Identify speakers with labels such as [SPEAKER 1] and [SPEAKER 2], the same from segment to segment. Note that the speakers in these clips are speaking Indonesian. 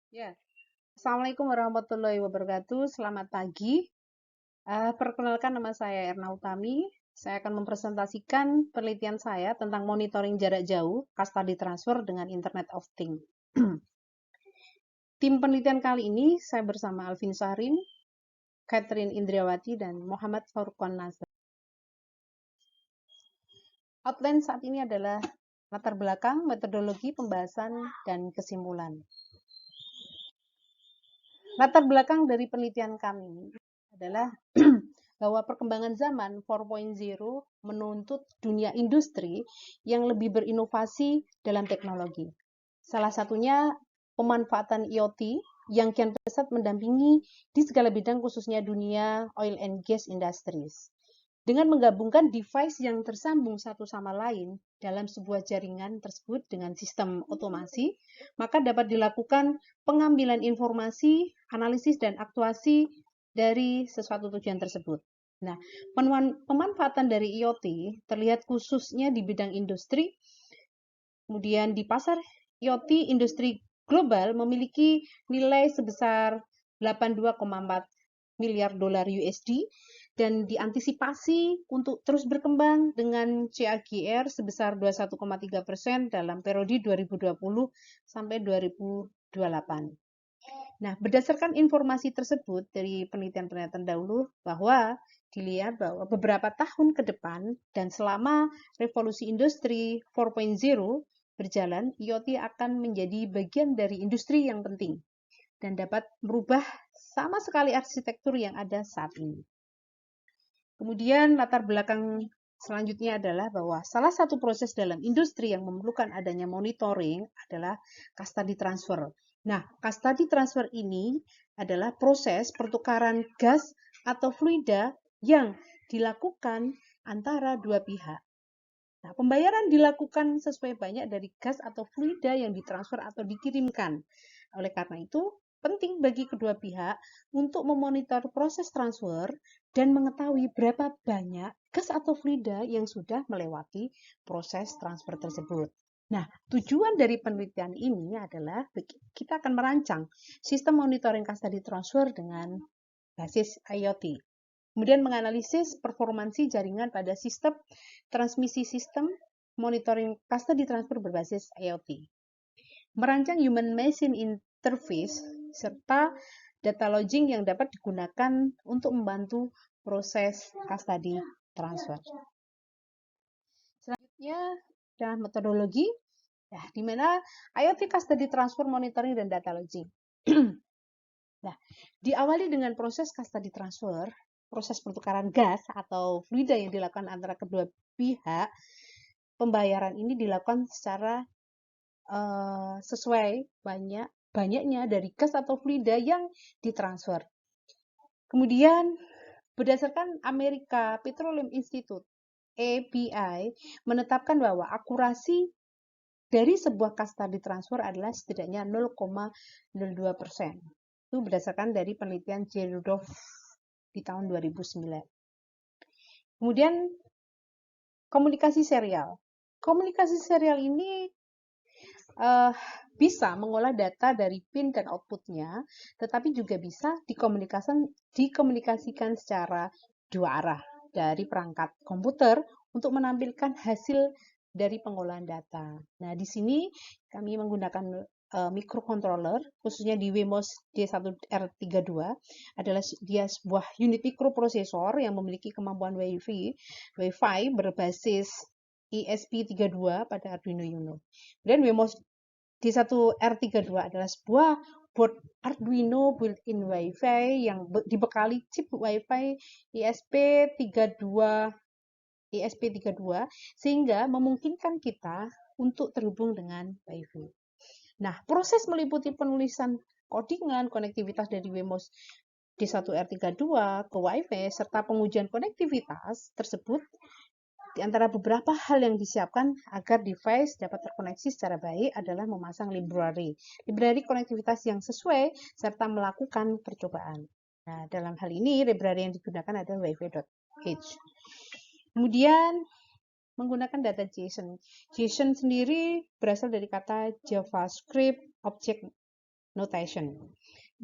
[SPEAKER 1] Ya, Assalamualaikum warahmatullahi wabarakatuh. Selamat pagi. Perkenalkan nama saya Erna Utami. Saya akan mempresentasikan penelitian saya tentang monitoring jarak jauh custody transfer dengan Internet of Things. Tim penelitian kali ini saya bersama Alvin Sahrin, Catherine Indriawati, dan Muhammad Farukon Nasr. Outline saat ini adalah latar belakang, metodologi, pembahasan, dan kesimpulan. Latar belakang dari penelitian kami adalah bahwa perkembangan zaman 4.0 menuntut dunia industri yang lebih berinovasi dalam teknologi. Salah satunya pemanfaatan IoT yang kian pesat mendampingi di segala bidang khususnya dunia oil and gas industries. Dengan menggabungkan device yang tersambung satu sama lain dalam sebuah jaringan tersebut dengan sistem otomasi, maka dapat dilakukan pengambilan informasi, analisis, dan aktuasi dari sesuatu tujuan tersebut. Nah, pemanfaatan dari IoT terlihat khususnya di bidang industri. Kemudian di pasar IoT industri global memiliki nilai sebesar 82,4 miliar dolar USD dan diantisipasi untuk terus berkembang dengan CAGR sebesar 21,3% dalam periode 2020 sampai 2028. Nah, berdasarkan informasi tersebut dari penelitian-penelitian dahulu bahwa dilihat bahwa beberapa tahun ke depan dan selama revolusi industri 4.0 berjalan, IoT akan menjadi bagian dari industri yang penting dan dapat merubah sama sekali arsitektur yang ada saat ini. Kemudian latar belakang selanjutnya adalah bahwa salah satu proses dalam industri yang memerlukan adanya monitoring adalah custody transfer. Nah, custody transfer ini adalah proses pertukaran gas atau fluida yang dilakukan antara dua pihak. Nah, pembayaran dilakukan sesuai banyak dari gas atau fluida yang ditransfer atau dikirimkan. Oleh karena itu, penting bagi kedua pihak untuk memonitor proses transfer dan mengetahui berapa banyak gas atau fluida yang sudah melewati proses transfer tersebut. Nah, tujuan dari penelitian ini adalah kita akan merancang sistem monitoring custody transfer dengan basis IoT. Kemudian menganalisis performansi jaringan pada sistem transmisi sistem monitoring custody transfer berbasis IoT. Merancang human machine interface serta data logging yang dapat digunakan untuk membantu proses custody transfer. Selanjutnya adalah metodologi, ya, di mana IoT custody transfer monitoring dan data logging. Nah, diawali dengan proses custody transfer, proses pertukaran gas atau fluida yang dilakukan antara kedua pihak. Pembayaran ini dilakukan secara sesuai banyaknya dari gas atau fluida yang ditransfer. Kemudian berdasarkan Amerika Petroleum Institute (API) menetapkan bahwa akurasi dari sebuah custody transfer adalah setidaknya 0,02%. Itu berdasarkan dari penelitian Jerudov di tahun 2009. Kemudian komunikasi serial. Komunikasi serial ini bisa mengolah data dari pin dan outputnya, tetapi juga bisa dikomunikasikan secara dua arah dari perangkat komputer untuk menampilkan hasil dari pengolahan data. Nah, di sini kami menggunakan microcontroller, khususnya di Wemos D1R32, adalah dia sebuah unit mikroprosesor yang memiliki kemampuan Wi-Fi berbasis ESP32 pada Arduino Uno. Dan Wemos D1R32 adalah sebuah board Arduino built-in Wi-Fi yang dibekali chip Wi-Fi ESP32 sehingga memungkinkan kita untuk terhubung dengan Wi-Fi. Nah, proses meliputi penulisan codingan konektivitas dari Wemos D1R32 ke Wi-Fi serta pengujian konektivitas tersebut di antara beberapa hal yang disiapkan agar device dapat terkoneksi secara baik adalah memasang library konektivitas yang sesuai serta melakukan percobaan. Nah, dalam hal ini library yang digunakan adalah wifi.h. Kemudian menggunakan data JSON. JSON sendiri berasal dari kata JavaScript Object notation.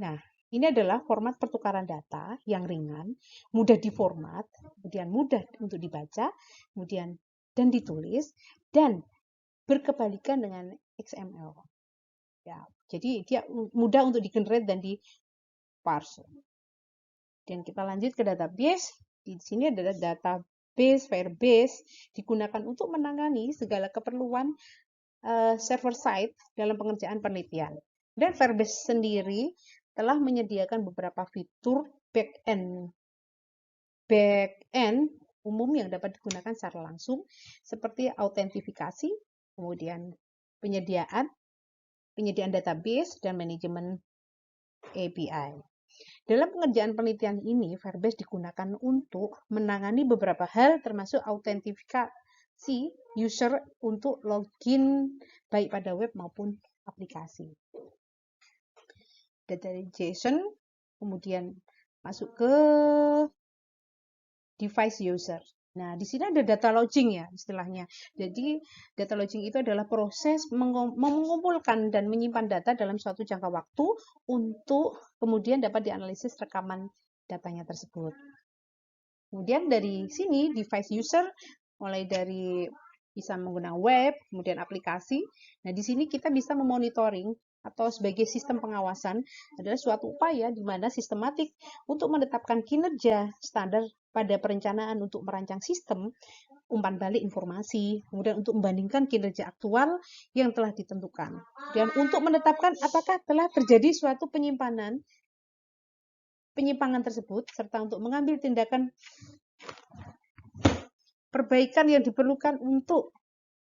[SPEAKER 1] Nah, ini adalah format pertukaran data yang ringan, mudah diformat, kemudian mudah untuk dibaca, kemudian dan ditulis, dan berkebalikan dengan XML. Ya, jadi dia mudah untuk di-generate dan di-parse. Dan kita lanjut ke database. Di sini adalah database Firebase digunakan untuk menangani segala keperluan server side dalam pengerjaan penelitian. Dan Firebase sendiri telah menyediakan beberapa fitur back-end umum yang dapat digunakan secara langsung seperti autentifikasi, kemudian penyediaan database, dan manajemen API. Dalam pengerjaan penelitian ini, Firebase digunakan untuk menangani beberapa hal termasuk autentifikasi user untuk login baik pada web maupun aplikasi. Data dari JSON, kemudian masuk ke device user. Nah, di sini ada data lodging ya istilahnya. Jadi, data lodging itu adalah proses mengumpulkan dan menyimpan data dalam suatu jangka waktu untuk kemudian dapat dianalisis rekaman datanya tersebut. Kemudian dari sini, device user, mulai dari bisa menggunakan web, kemudian aplikasi. Nah, di sini kita bisa memonitoring atau sebagai sistem pengawasan adalah suatu upaya di mana sistematik untuk menetapkan kinerja standar pada perencanaan untuk merancang sistem umpan balik informasi, kemudian untuk membandingkan kinerja aktual yang telah ditentukan, dan untuk menetapkan apakah telah terjadi suatu penyimpangan tersebut, serta untuk mengambil tindakan perbaikan yang diperlukan untuk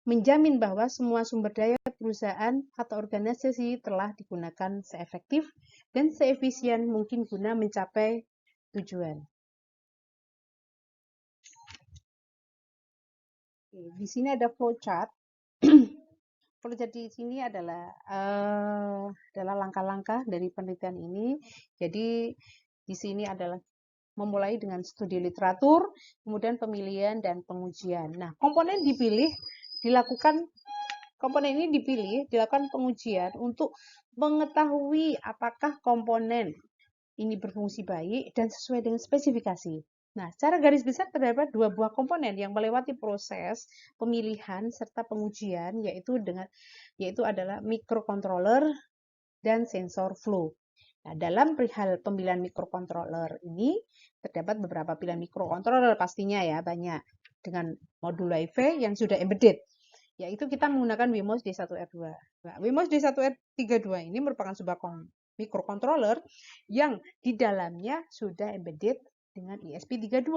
[SPEAKER 1] menjamin bahwa semua sumber daya perusahaan atau organisasi telah digunakan seefektif dan seefisien mungkin guna mencapai tujuan. Di sini ada flowchart. Flowchart di sini adalah langkah-langkah dari penelitian ini. Jadi di sini adalah memulai dengan studi literatur, kemudian pemilihan dan pengujian. Nah, komponen ini dilakukan pengujian untuk mengetahui apakah komponen ini berfungsi baik dan sesuai dengan spesifikasi. Nah, secara garis besar terdapat dua buah komponen yang melewati proses pemilihan serta pengujian, yaitu adalah microcontroller dan sensor flow. Nah, dalam perihal pemilihan microcontroller ini terdapat beberapa pilihan microcontroller pastinya ya, banyak dengan modul Wi-Fi yang sudah embedded, yaitu kita menggunakan Wemos D1R2. Nah, Wemos D1R32 ini merupakan sebuah microcontroller yang di dalamnya sudah embedded dengan ESP32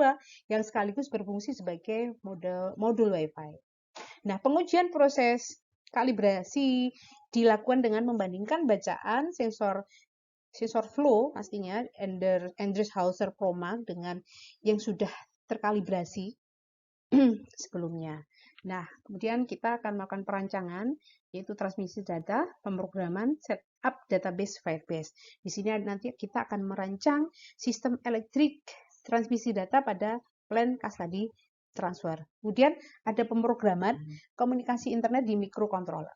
[SPEAKER 1] yang sekaligus berfungsi sebagai modul Wi-Fi. Nah, pengujian proses kalibrasi dilakukan dengan membandingkan bacaan sensor flow pastinya Endress-Hauser Promag dengan yang sudah terkalibrasi sebelumnya. Nah, kemudian kita akan melakukan perancangan, yaitu transmisi data, pemrograman, setup database Firebase. Di sini nanti kita akan merancang sistem elektrik transmisi data pada plan custody transfer. Kemudian ada pemrograman komunikasi internet di microcontroller.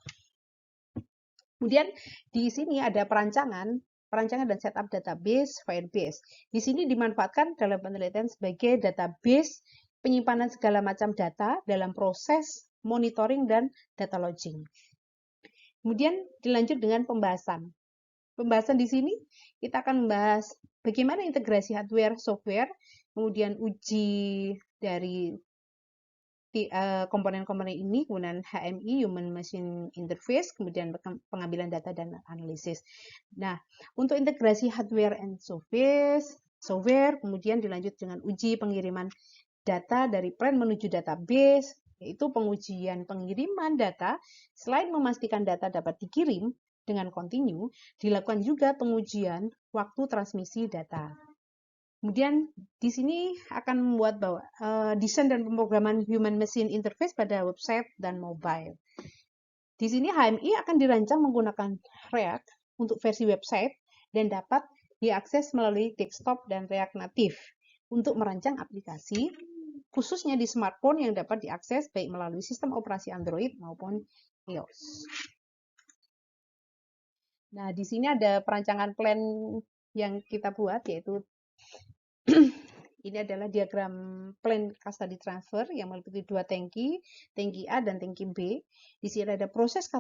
[SPEAKER 1] Kemudian di sini ada perancangan dan setup database Firebase. Di sini dimanfaatkan dalam penelitian sebagai database penyimpanan segala macam data dalam proses monitoring dan data lodging. Kemudian dilanjut dengan pembahasan. Pembahasan di sini kita akan membahas bagaimana integrasi hardware, software, kemudian uji dari komponen-komponen ini, kemudian HMI, Human Machine Interface, kemudian pengambilan data dan analisis. Nah, untuk integrasi hardware and software, kemudian dilanjut dengan uji pengiriman data dari plan menuju database, yaitu pengujian pengiriman data. Selain memastikan data dapat dikirim dengan kontinu, dilakukan juga pengujian waktu transmisi data. Kemudian di sini akan membuat desain dan pemrograman Human Machine Interface pada website dan mobile. Di sini HMI akan dirancang menggunakan React untuk versi website dan dapat diakses melalui desktop dan React Native untuk merancang aplikasi, khususnya di smartphone yang dapat diakses baik melalui sistem operasi Android maupun iOS. Nah, di sini ada perancangan plan yang kita buat, yaitu ini adalah diagram plan custody transfer yang meliputi dua tangki, tangki A dan tangki B. Di sini ada proses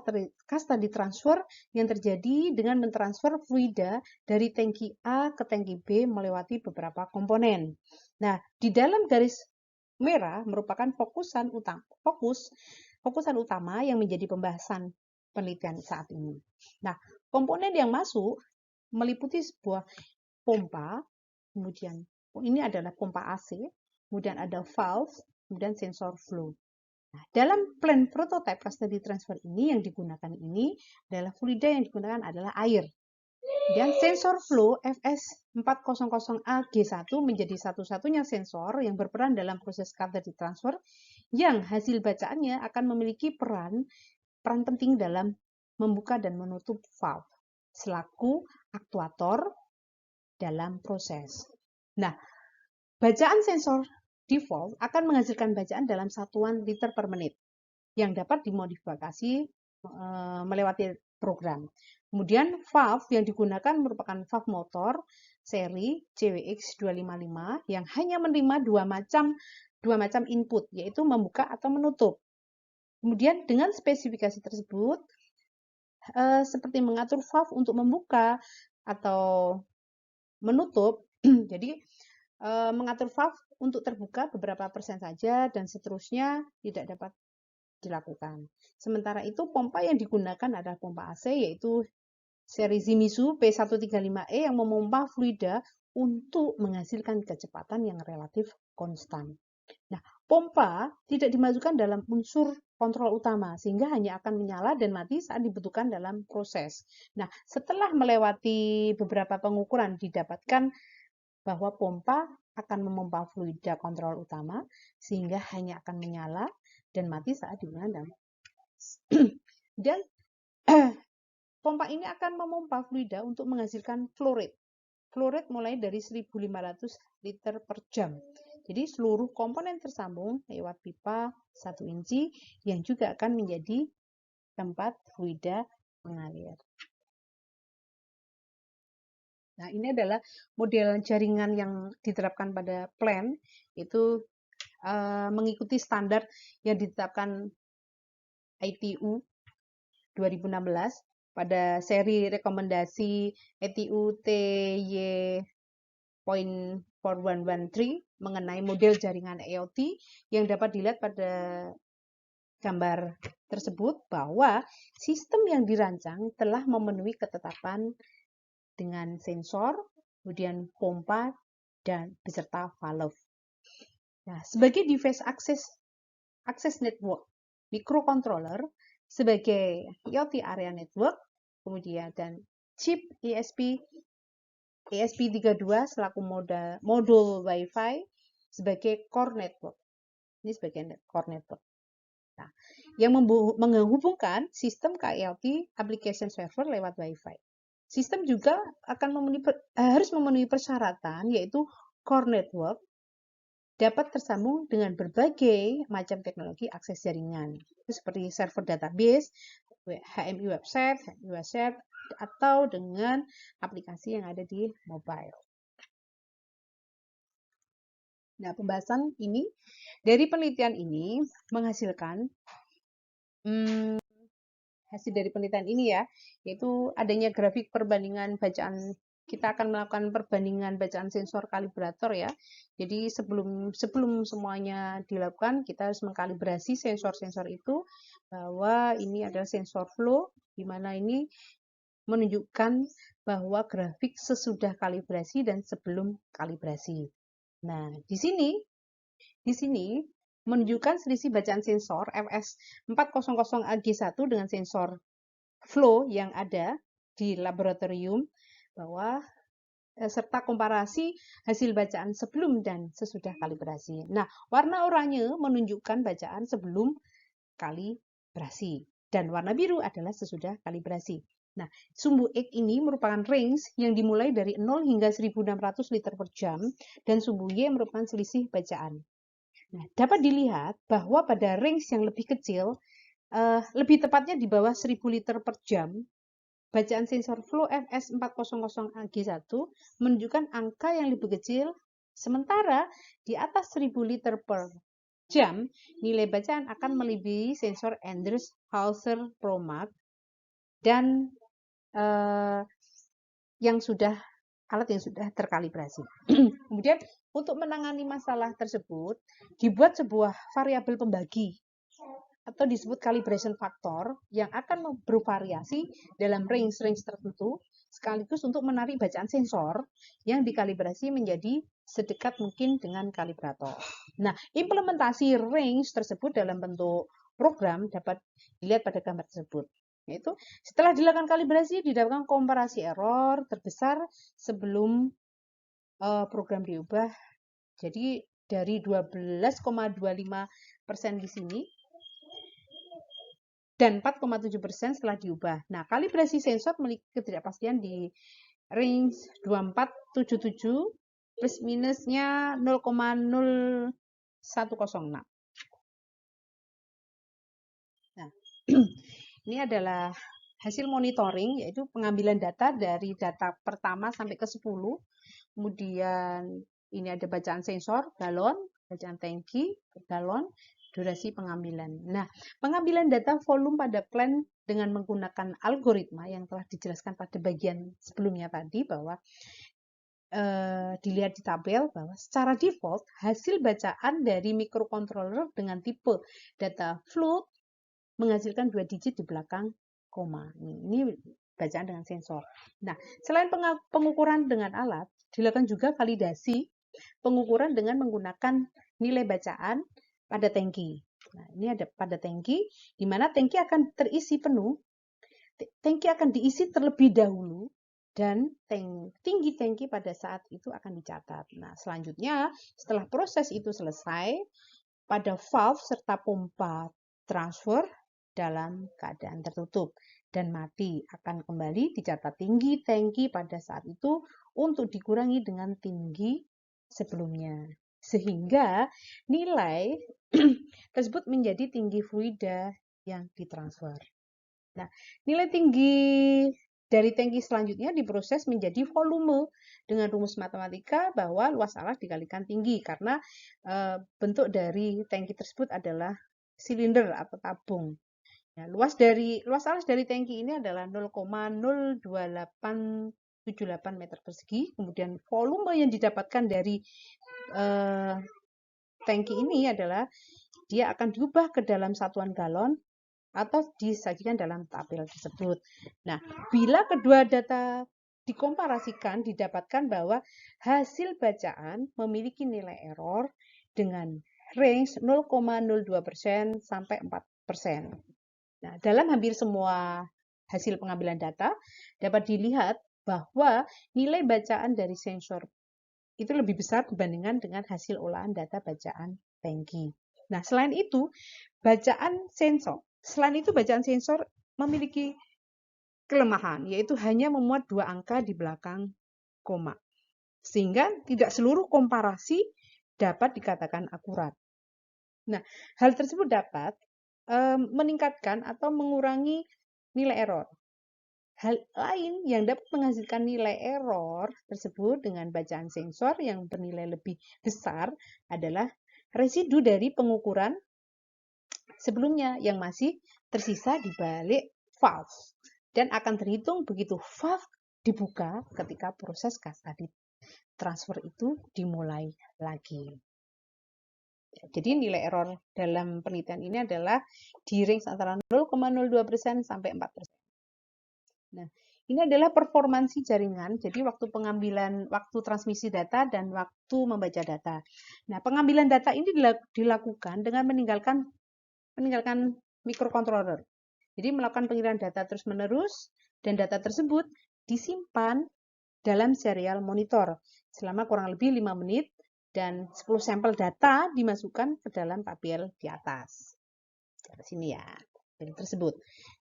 [SPEAKER 1] custody transfer yang terjadi dengan mentransfer fluida dari tangki A ke tangki B melewati beberapa komponen. Nah, di dalam garis merah merupakan fokusan utama yang menjadi pembahasan penelitian saat ini. Nah, komponen yang masuk meliputi sebuah pompa, kemudian ini adalah pompa AC, kemudian ada valve, kemudian sensor flow. Nah, dalam plan prototype custody transfer ini yang digunakan ini adalah fluida yang digunakan adalah air. Dan sensor flow FS400AG1 menjadi satu-satunya sensor yang berperan dalam proses custody transfer yang hasil bacaannya akan memiliki peran penting dalam membuka dan menutup valve selaku aktuator dalam proses. Nah, bacaan sensor di valve akan menghasilkan bacaan dalam satuan liter per menit yang dapat dimodifikasi melewati program. Kemudian valve yang digunakan merupakan valve motor seri CWX255 yang hanya menerima dua macam input, yaitu membuka atau menutup. Kemudian dengan spesifikasi tersebut, seperti mengatur valve untuk membuka atau menutup, jadi mengatur valve untuk terbuka beberapa persen saja dan seterusnya tidak dapat dilakukan. Sementara itu pompa yang digunakan adalah pompa AC yaitu seri Shimizu P135E yang memompa fluida untuk menghasilkan kecepatan yang relatif konstan. Nah, pompa tidak dimasukkan dalam unsur kontrol utama sehingga hanya akan menyala dan mati saat dibutuhkan dalam proses. Nah, setelah melewati beberapa pengukuran didapatkan bahwa pompa akan memompa fluida kontrol utama sehingga hanya akan menyala dan mati saat digunakan dalam dan pompa ini akan memompa fluida untuk menghasilkan flow rate. Flow rate mulai dari 1.500 liter per jam. Jadi seluruh komponen tersambung lewat pipa 1 inci yang juga akan menjadi tempat fluida mengalir. Nah, ini adalah model jaringan yang diterapkan pada plan, itu mengikuti standar yang ditetapkan ITU 2016 pada seri rekomendasi ITU TY.4113 mengenai model jaringan IoT yang dapat dilihat pada gambar tersebut bahwa sistem yang dirancang telah memenuhi ketetapan dengan sensor, kemudian pompa, dan beserta valve. Nah, sebagai device access network microcontroller, sebagai IoT area network, kemudian dan chip ESP32 selaku modul Wi-Fi sebagai core network. Ini sebagai core network. Nah, yang menghubungkan sistem ke IoT application server lewat Wi-Fi. Sistem juga akan harus memenuhi persyaratan yaitu core network dapat tersambung dengan berbagai macam teknologi akses jaringan, seperti server database, HMI website, atau dengan aplikasi yang ada di mobile. Nah, pembahasan ini dari penelitian ini menghasilkan hasil dari penelitian ini ya, yaitu adanya grafik perbandingan bacaan. Kita akan melakukan perbandingan bacaan sensor kalibrator ya. Jadi sebelum semuanya dilakukan, kita harus mengkalibrasi sensor-sensor itu bahwa ini adalah sensor flow, di mana ini menunjukkan bahwa grafik sesudah kalibrasi dan sebelum kalibrasi. Nah, di sini menunjukkan selisih bacaan sensor FS400AG1 dengan sensor flow yang ada di laboratorium bahwa serta komparasi hasil bacaan sebelum dan sesudah kalibrasi. Nah, warna oranye menunjukkan bacaan sebelum kalibrasi dan warna biru adalah sesudah kalibrasi. Nah, sumbu X ini merupakan range yang dimulai dari 0 hingga 1.600 liter per jam dan sumbu Y merupakan selisih bacaan. Nah, dapat dilihat bahwa pada range yang lebih kecil, lebih tepatnya di bawah 1.000 liter per jam, bacaan sensor flow FS400AG1 menunjukkan angka yang lebih kecil, sementara di atas 1000 liter per jam, nilai bacaan akan melebihi sensor Endress-Hauser Promax dan alat yang sudah terkalibrasi. Kemudian untuk menangani masalah tersebut, dibuat sebuah variabel pembagi atau disebut calibration factor yang akan bervariasi dalam range-range tertentu sekaligus untuk menarik bacaan sensor yang dikalibrasi menjadi sedekat mungkin dengan kalibrator. Nah, implementasi range tersebut dalam bentuk program dapat dilihat pada gambar tersebut. Yaitu setelah dilakukan kalibrasi didapatkan komparasi error terbesar sebelum program diubah. Jadi dari 12,25% di sini dan 4,7% setelah diubah. Nah, kalibrasi sensor memiliki ketidakpastian di range 2477 plus minusnya 0,0106. Nah, ini adalah hasil monitoring, yaitu pengambilan data dari data pertama sampai ke 10. Kemudian ini ada bacaan sensor, galon, bacaan tangki, galon, durasi pengambilan. Nah, pengambilan data volume pada plant dengan menggunakan algoritma yang telah dijelaskan pada bagian sebelumnya tadi bahwa dilihat di tabel bahwa secara default hasil bacaan dari microcontroller dengan tipe data float menghasilkan 2 digit di belakang koma. Ini bacaan dengan sensor. Nah, selain pengukuran dengan alat, dilakukan juga validasi pengukuran dengan menggunakan nilai bacaan pada tangki. Nah, ini ada pada tangki, di mana tangki akan terisi penuh. Tangki akan diisi terlebih dahulu dan tinggi tangki pada saat itu akan dicatat. Nah, selanjutnya setelah proses itu selesai, pada valve serta pompa transfer dalam keadaan tertutup dan mati akan kembali dicatat tinggi tangki pada saat itu untuk dikurangi dengan tinggi sebelumnya, sehingga nilai tersebut menjadi tinggi fluida yang ditransfer. Nah, nilai tinggi dari tangki selanjutnya diproses menjadi volume dengan rumus matematika bahwa luas alas dikalikan tinggi, karena bentuk dari tangki tersebut adalah silinder atau tabung. Nah, luas alas dari tangki ini adalah 0,02878 meter persegi. Kemudian volume yang didapatkan dari tangki ini adalah dia akan diubah ke dalam satuan galon atau disajikan dalam tabel tersebut. Nah, bila kedua data dikomparasikan, didapatkan bahwa hasil bacaan memiliki nilai error dengan range 0,02% sampai 4%. Nah, dalam hampir semua hasil pengambilan data dapat dilihat bahwa nilai bacaan dari sensor itu lebih besar dibandingkan dengan hasil olahan data bacaan tangki. Nah, selain itu bacaan sensor memiliki kelemahan, yaitu hanya memuat 2 angka di belakang koma, sehingga tidak seluruh komparasi dapat dikatakan akurat. Nah, hal tersebut dapat meningkatkan atau mengurangi nilai error. Hal lain yang dapat menghasilkan nilai error tersebut dengan bacaan sensor yang bernilai lebih besar adalah residu dari pengukuran sebelumnya yang masih tersisa di balik valve dan akan terhitung begitu valve dibuka ketika proses cascade transfer itu dimulai lagi. Jadi nilai error dalam penelitian ini adalah di range antara 0,02% sampai 4%. Nah, ini adalah performansi jaringan, jadi waktu transmisi data dan waktu membaca data. Nah, pengambilan data ini dilakukan dengan meninggalkan microcontroller. Jadi melakukan pengiriman data terus-menerus dan data tersebut disimpan dalam serial monitor selama kurang lebih 5 menit dan 10 sampel data dimasukkan ke dalam tabel di atas. Di sini ya, tabel tersebut.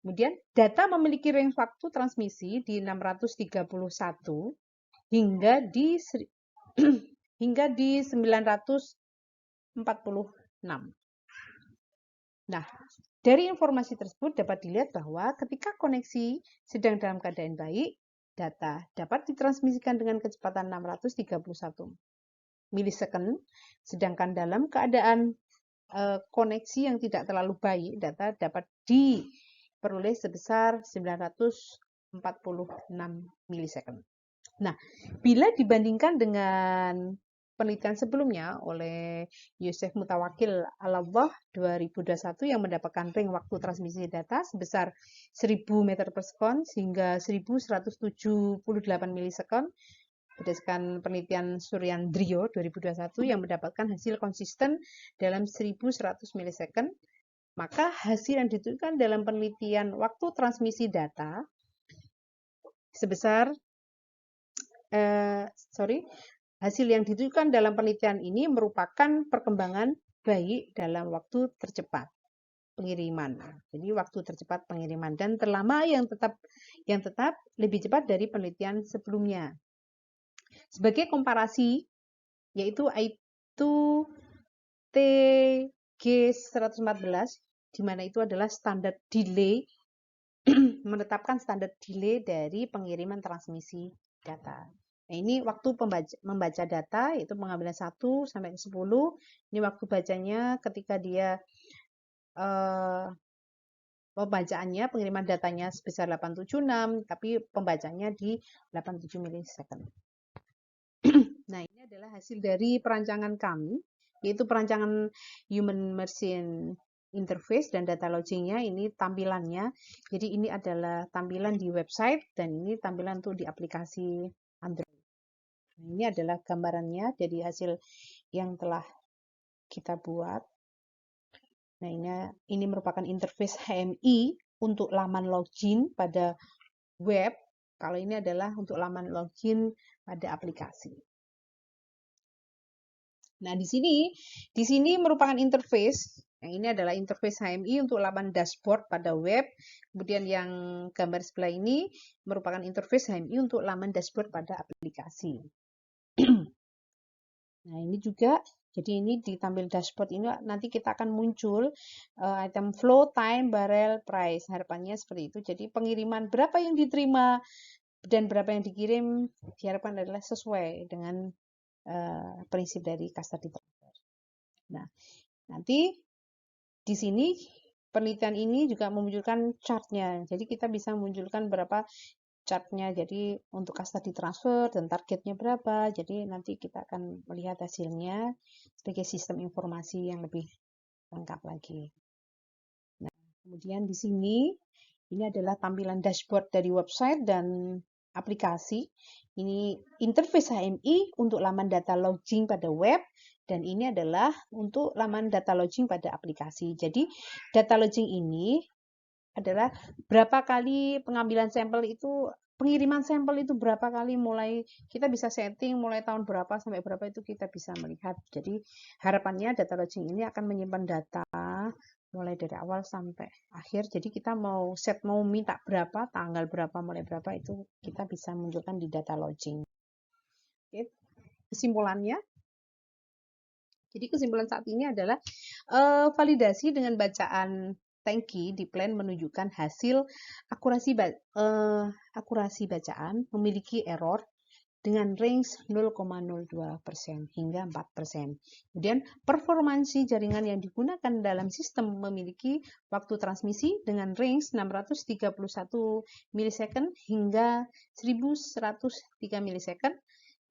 [SPEAKER 1] Kemudian data memiliki range waktu transmisi di 631 hingga di 946. Nah, Dari informasi tersebut dapat dilihat bahwa ketika koneksi sedang dalam keadaan baik, data dapat ditransmisikan dengan kecepatan 631 milisecond, sedangkan dalam keadaan koneksi yang tidak terlalu baik, data dapat diperoleh sebesar 946 milisecond. Nah, bila dibandingkan dengan penelitian sebelumnya oleh Yusuf Mutawakil Al-Allah 2021 yang mendapatkan ring waktu transmisi data sebesar 1000 meter per sekon sehingga 1178 milisekon berdasarkan penelitian Suryandrio 2021 yang mendapatkan hasil konsisten dalam 1100 milisekon, maka hasil yang ditentukan dalam penelitian waktu transmisi data sebesar hasil yang ditentukan dalam penelitian ini merupakan perkembangan baik dalam waktu tercepat pengiriman. Jadi waktu tercepat pengiriman dan terlama yang tetap lebih cepat dari penelitian sebelumnya. Sebagai komparasi, yaitu TG114, di mana itu adalah standar delay, menetapkan standar delay dari pengiriman transmisi data. Nah, ini waktu membaca data, yaitu pengambilan 1 sampai 10. Ini waktu bacanya ketika dia pembacaannya, pengiriman datanya sebesar 876, tapi pembacanya di 87 milisecond. Nah, ini adalah hasil dari perancangan kami, yaitu perancangan Human Machine Interface dan data logingnya. Ini tampilannya. Jadi ini adalah tampilan di website dan ini tampilan untuk di aplikasi Android. Nah, ini adalah gambarannya dari hasil yang telah kita buat. Nah, ini merupakan interface HMI untuk laman login pada web. Kalau ini adalah untuk laman login pada aplikasi. Nah, di sini merupakan interface. Yang ini adalah interface HMI untuk laman dashboard pada web. Kemudian yang gambar sebelah ini merupakan interface HMI untuk laman dashboard pada aplikasi. Nah, ini juga, jadi ini di tampil dashboard ini nanti kita akan muncul item flow, time, barrel, price. Harapannya seperti itu. Jadi pengiriman berapa yang diterima dan berapa yang dikirim diharapkan adalah sesuai dengan prinsip dari custody transfer. Nah, nanti di sini penelitian ini juga memunculkan chartnya. Jadi kita bisa memunculkan berapa chartnya, jadi untuk custody transfer dan targetnya berapa. Jadi nanti kita akan melihat hasilnya sebagai sistem informasi yang lebih lengkap lagi. Nah, kemudian di sini ini adalah tampilan dashboard dari website dan aplikasi. Ini interface HMI untuk laman data login pada web dan ini adalah untuk laman data login pada aplikasi. Jadi data login ini adalah berapa kali pengambilan sampel itu, pengiriman sampel itu berapa kali, mulai kita bisa setting mulai tahun berapa sampai berapa itu kita bisa melihat. Jadi harapannya data login ini akan menyimpan data mulai dari awal sampai akhir. Jadi kita mau minta berapa, tanggal berapa, mulai berapa itu kita bisa munculkan di data login. Oke. Kesimpulannya, jadi kesimpulan saat ini adalah validasi dengan bacaan Tangkey di plan menunjukkan hasil akurasi bacaan memiliki error dengan range 0,02% hingga 4%. Kemudian performansi jaringan yang digunakan dalam sistem memiliki waktu transmisi dengan range 631 milisecond hingga 1103 milisecond.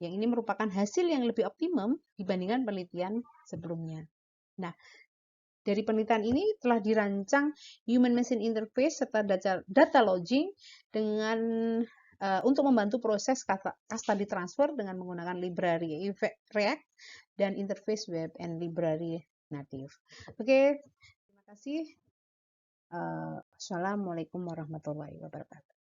[SPEAKER 1] Yang ini merupakan hasil yang lebih optimum dibandingkan penelitian sebelumnya. Nah, dari penelitian ini telah dirancang Human Machine Interface serta data login dengan untuk membantu proses custody transfer dengan menggunakan library React dan interface web and library native. Oke, terima kasih. Assalamualaikum warahmatullahi wabarakatuh.